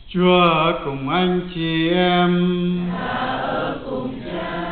Chúa ở cùng anh chị em.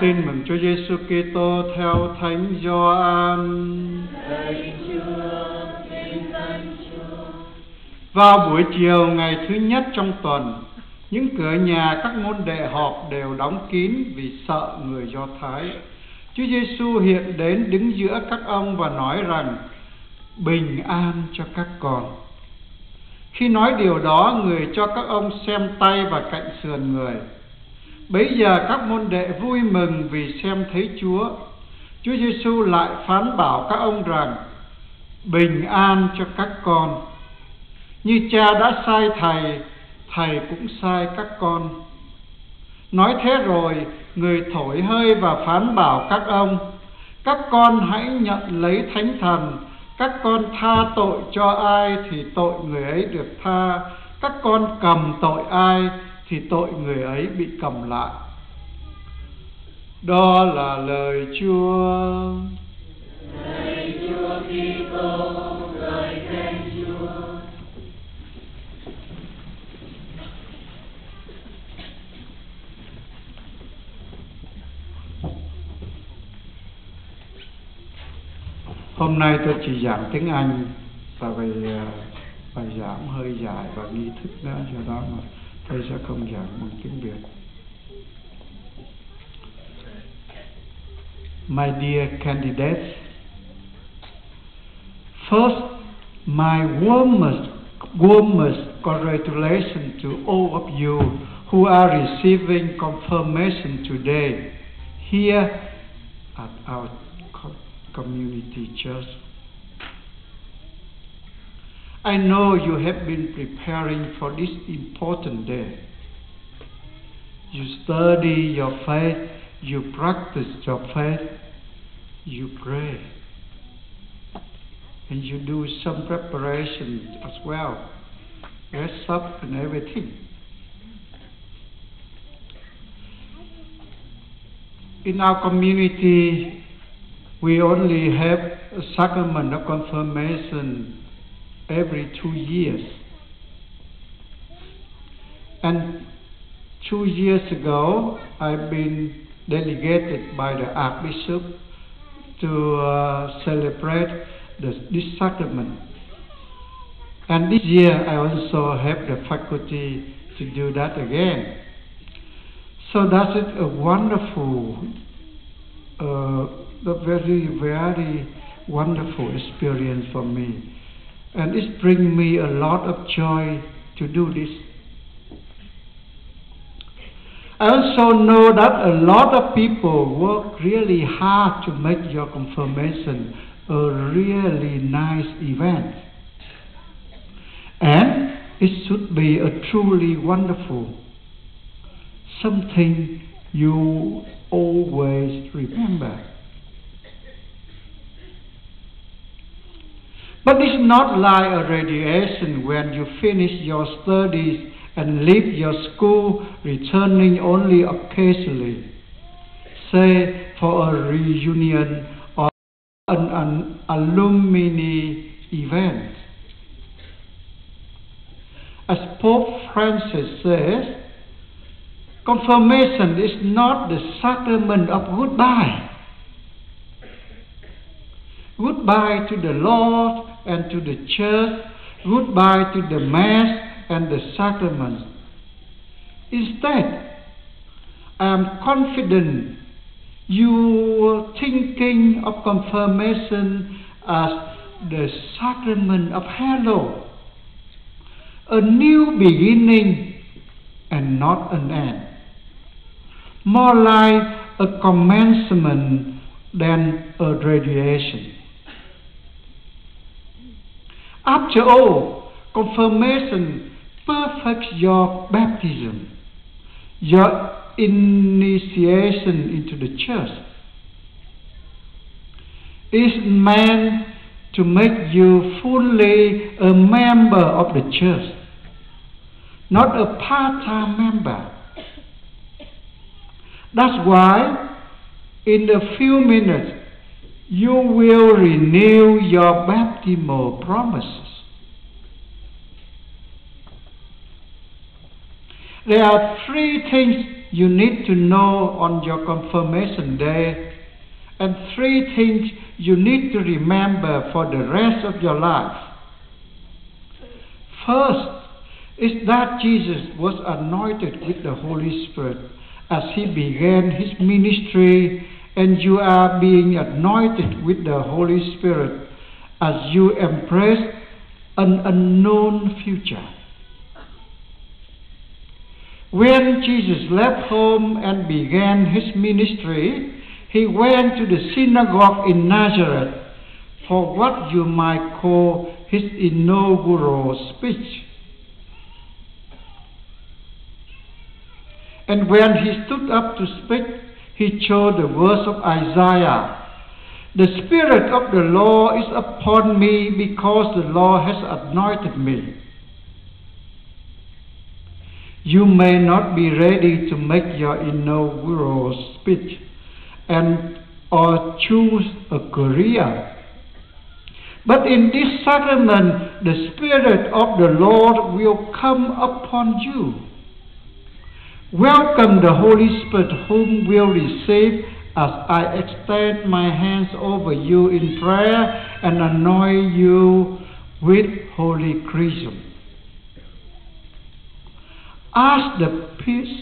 Tin mừng Chúa Giêsu Kitô theo Thánh Gioan. Vào buổi chiều ngày thứ nhất trong tuần, những cửa nhà các môn đệ họp đều đóng kín vì sợ người Do Thái. Chúa Giêsu hiện đến đứng giữa các ông và nói rằng: bình an cho các con. Khi nói điều đó, người cho các ông xem tay và cạnh sườn người. Bấy giờ các môn đệ vui mừng vì xem thấy Chúa. Chúa Giêsu lại phán bảo các ông rằng: bình an cho các con. Như Cha đã sai Thầy, Thầy cũng sai các con. Nói thế rồi, người thổi hơi và phán bảo các ông: các con hãy nhận lấy Thánh Thần. Các con tha tội cho ai thì tội người ấy được tha. Các con cầm tội ai thì tội người ấy bị cầm lại. Đó là lời Chúa. Lạy Chúa Kitô, lời khen Chúa. Hôm nay tôi chỉ giảng tiếng Anh, tại vì bài giảng hơi dài và nghi thức nữa, do đó mà tôi sẽ không giảng bằng tiếng Việt. My dear candidates, first, my warmest congratulations to all of you who are receiving confirmation today here at our community church. I know you have been preparing for this important day. You study your faith, you practice your faith, you pray, and you do some preparation as well, dress up and everything. In our community, we only have a sacrament of confirmation every 2 years. And 2 years ago, I've been delegated by the Archbishop to celebrate this sacrament. And this year, I also have the faculty to do that again. So that is a wonderful, a very, very wonderful experience for me. And it brings me a lot of joy to do this. I also know that a lot of people work really hard to make your confirmation a really nice event. And it should be a truly wonderful, something you always remember. But it's not like a graduation when you finish your studies and leave your school, returning only occasionally, say for a reunion or an alumni event. As Pope Francis says, confirmation is not the sacrament of goodbye. Goodbye to the Lord and to the church, goodbye to the Mass and the sacraments. Instead, I am confident you are thinking of confirmation as the sacrament of hello, a new beginning and not an end, more like a commencement than a graduation. After all, confirmation perfects your baptism, your initiation into the church. It's meant to make you fully a member of the church, not a part-time member. That's why in a few minutes you will renew your baptismal promises. There are 3 things you need to know on your confirmation day, and 3 things you need to remember for the rest of your life. First is that Jesus was anointed with the Holy Spirit as he began his ministry, and you are being anointed with the Holy Spirit as you embrace an unknown future. When Jesus left home and began his ministry, he went to the synagogue in Nazareth for what you might call his inaugural speech. And when he stood up to speak, he chose the verse of Isaiah. The Spirit of the Lord is upon me because the Lord has anointed me. You may not be ready to make your inaugural speech or choose a career. But in this sacrament, the Spirit of the Lord will come upon you. Welcome the Holy Spirit, whom will receive as I extend my hands over you in prayer and anoint you with Holy Chrism. Ask the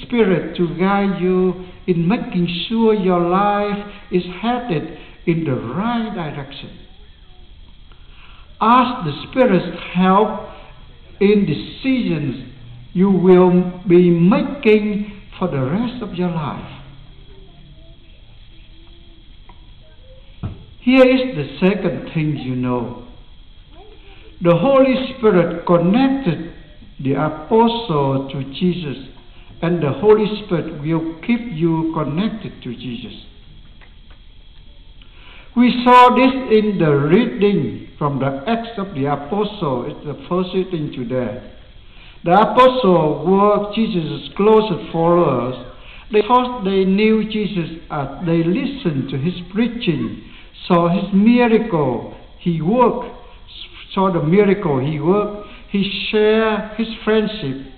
Spirit to guide you in making sure your life is headed in the right direction. Ask the Spirit's help in decisions you will be making for the rest of your life. Here is the second thing you know. The Holy Spirit connected the apostle to Jesus, and the Holy Spirit will keep you connected to Jesus. We saw this in the reading from the Acts of the Apostle. It's the first reading today. The apostles were Jesus' closest followers. They thought they knew Jesus as they listened to his preaching, saw his miracle he worked, he shared his friendship.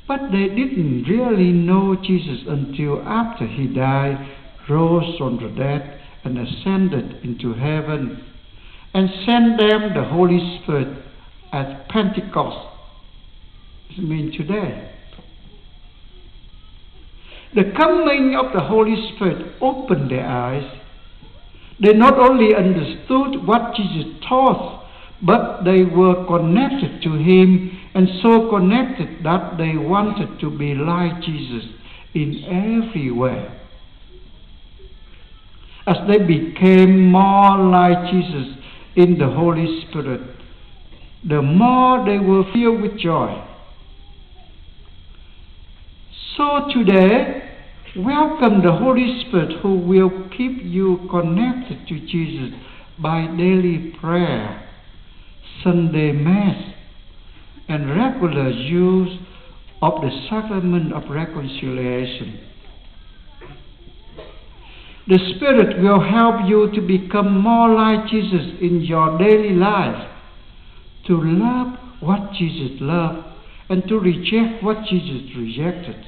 But they didn't really know Jesus until after he died, rose from the dead, and ascended into heaven, and sent them the Holy Spirit at Pentecost. It means today. The coming of the Holy Spirit opened their eyes. They not only understood what Jesus taught, but they were connected to him, and so connected that they wanted to be like Jesus in every way. As they became more like Jesus in the Holy Spirit, the more they were filled with joy. So today, welcome the Holy Spirit, who will keep you connected to Jesus by daily prayer, Sunday Mass, and regular use of the sacrament of reconciliation. The Spirit will help you to become more like Jesus in your daily life, to love what Jesus loved and to reject what Jesus rejected.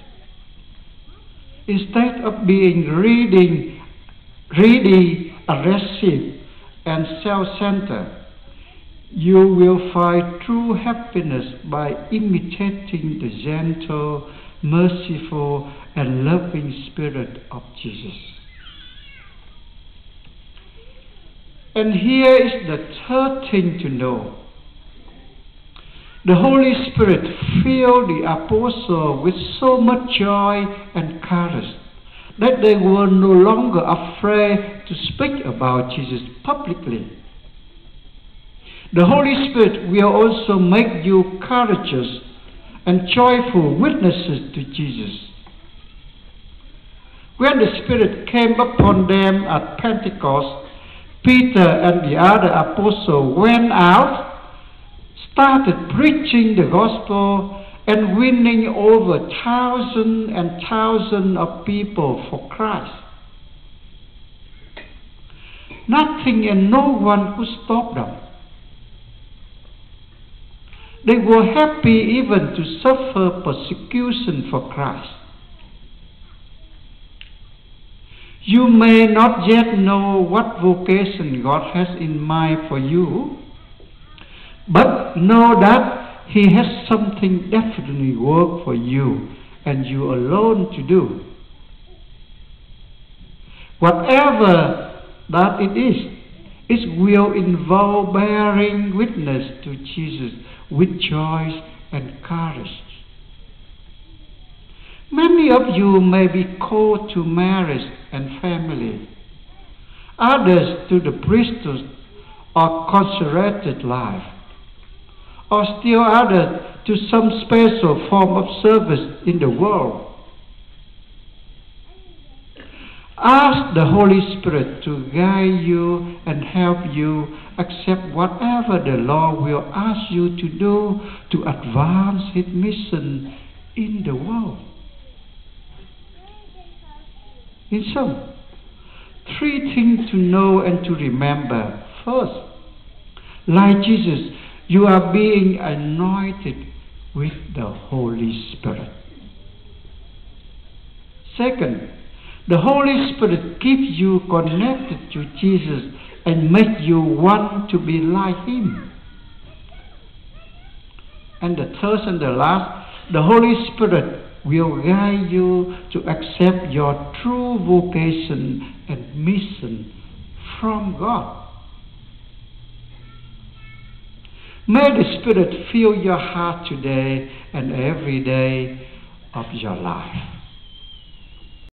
Instead of being greedy, aggressive, and self-centered, you will find true happiness by imitating the gentle, merciful, and loving Spirit of Jesus. And here is the third thing to know. The Holy Spirit filled the apostles with so much joy and courage that they were no longer afraid to speak about Jesus publicly. The Holy Spirit will also make you courageous and joyful witnesses to Jesus. When the Spirit came upon them at Pentecost, Peter and the other apostles went out, started preaching the gospel, and winning over thousands and thousands of people for Christ. Nothing and no one could stop them. They were happy even to suffer persecution for Christ. You may not yet know what vocation God has in mind for you, but know that He has something definitely work for you and you alone to do. Whatever that it is, it will involve bearing witness to Jesus with joy and courage. Many of you may be called to marriage and family, others to the priesthood or consecrated life, or still others to some special form of service in the world. Ask the Holy Spirit to guide you and help you accept whatever the Lord will ask you to do to advance His mission in the world. In sum, 3 things to know and to remember. First, like Jesus, you are being anointed with the Holy Spirit. Second, the Holy Spirit keeps you connected to Jesus and makes you want to be like Him. And the third and the last, the Holy Spirit will guide you to accept your true vocation and mission from God. May the Spirit fill your heart today and every day of your life.